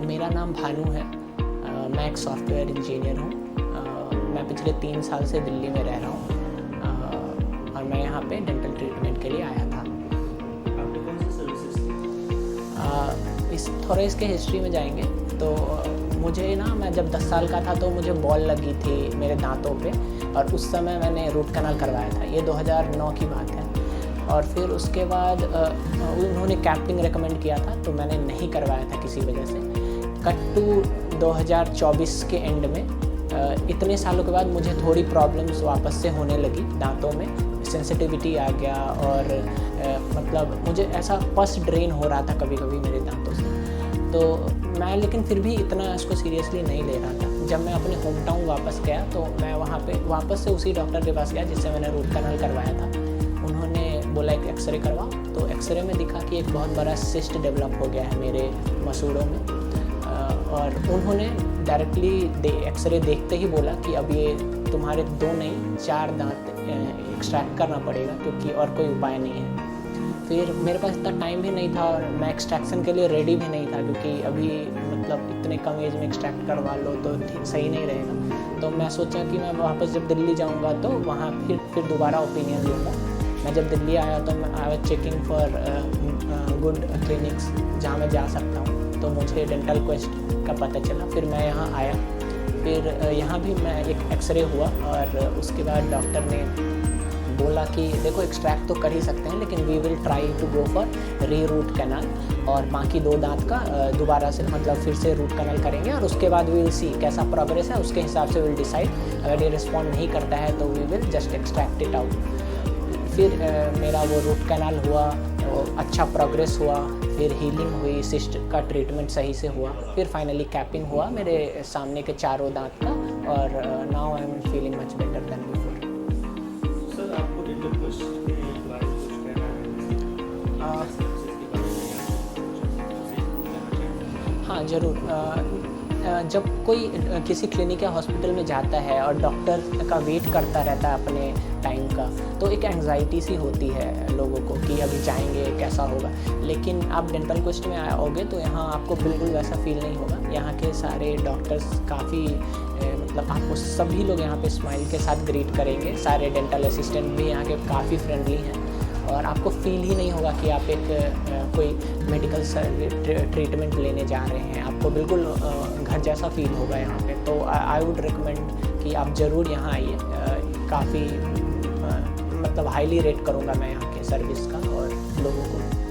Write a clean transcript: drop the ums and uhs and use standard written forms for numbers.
मेरा नाम भानु है। मैं एक सॉफ्टवेयर इंजीनियर हूँ। मैं पिछले 3 साल से दिल्ली में रह रहा हूँ और मैं यहाँ पे डेंटल ट्रीटमेंट के लिए आया था। आपने कौन सी सर्विसेज दी? थोड़ा इसके हिस्ट्री में जाएंगे तो मुझे ना, मैं जब 10 साल का था तो मुझे बॉल लगी थी मेरे दांतों पे और उस समय मैंने रूट कैनाल करवाया था। ये 2009 की बात है। और फिर उसके बाद उन्होंने कैपिंग रेकमेंड किया था तो मैंने नहीं करवाया था किसी वजह से। कट टू 2024 के एंड में इतने सालों के बाद मुझे थोड़ी प्रॉब्लम्स वापस से होने लगी दांतों में, सेंसिटिविटी आ गया और मतलब मुझे ऐसा पस ड्रेन हो रहा था कभी कभी मेरे दांतों से। तो मैं लेकिन फिर भी इतना इसको सीरियसली नहीं ले रहा था। जब मैं अपने होम टाउन वापस गया तो मैं वहाँ पे वापस से उसी डॉक्टर के पास गया जिससे मैंने रूट कैनाल करवाया था। उन्होंने बोला एक एक्सरे करवाओ, तो एक्सरे में दिखा कि एक बहुत बड़ा सिस्ट डेवलप हो गया है मेरे मसूड़ों में। और उन्होंने डायरेक्टली एक्सरे देखते ही बोला कि अब ये तुम्हारे 2 नहीं 4 दांत एक्सट्रैक्ट करना पड़ेगा क्योंकि और कोई उपाय नहीं है। फिर मेरे पास इतना टाइम भी नहीं था और मैं एक्सट्रैक्शन के लिए रेडी भी नहीं था क्योंकि अभी मतलब इतने कम एज में एक्सट्रैक्ट करवा लो तो सही नहीं रहेगा। तो मैं सोचा कि मैं वापस जब दिल्ली जाऊंगा तो वहाँ फिर दोबारा ओपिनियन लूँगा। मैं जब दिल्ली आया तो I was checking for good clinics जहाँ मैं जा सकता हूँ। तो मुझे डेंटल क्वेस्ट का पता चला। फिर मैं यहाँ आया। फिर यहाँ भी मैं एक एक्सरे हुआ और उसके बाद डॉक्टर ने बोला कि देखो एक्सट्रैक्ट तो कर ही सकते हैं लेकिन we will try to go for re root canal और बाकी 2 दांत का दोबारा से मतलब फिर से रूट कैनाल करेंगे और उसके बाद वी विल सी कैसा प्रोग्रेस है, उसके हिसाब से विल डिसाइड। अगर ये रिस्पॉन्ड नहीं करता है तो we will just extract it out. फिर मेरा वो रूट कैनाल हुआ, अच्छा प्रोग्रेस हुआ, फिर हीलिंग हुई, सिस्ट का ट्रीटमेंट सही से हुआ, फिर फाइनली कैपिंग हुआ मेरे सामने के 4 दांत का और now I am feeling much better than before. Sir आपको डेंटल क्वेस्ट के बारे में कुछ कहना है? सर्विसेज के बारे में हाँ ज़रूर। जब कोई किसी क्लिनिक या हॉस्पिटल में जाता है और डॉक्टर का वेट करता रहता है अपने टाइम का, तो एक एंग्जाइटी सी होती है लोगों को कि अभी जाएंगे कैसा होगा। लेकिन आप डेंटल क्वेस्ट में आओगे तो यहाँ आपको बिल्कुल वैसा फील नहीं होगा। यहाँ के सारे डॉक्टर्स काफ़ी मतलब आपको सभी लोग यहाँ पे स्माइल के साथ ग्रीट करेंगे। सारे डेंटल असिस्टेंट भी यहाँ के काफ़ी फ्रेंडली हैं और आपको फील ही नहीं होगा कि आप एक कोई मेडिकल ट्रीटमेंट लेने जा रहे हैं। आपको बिल्कुल घर जैसा फील होगा यहाँ पे। तो आई वुड रिकमेंड कि आप ज़रूर यहाँ आइए। काफ़ी मतलब हाईली रेट करूँगा मैं यहाँ के सर्विस का और लोगों को।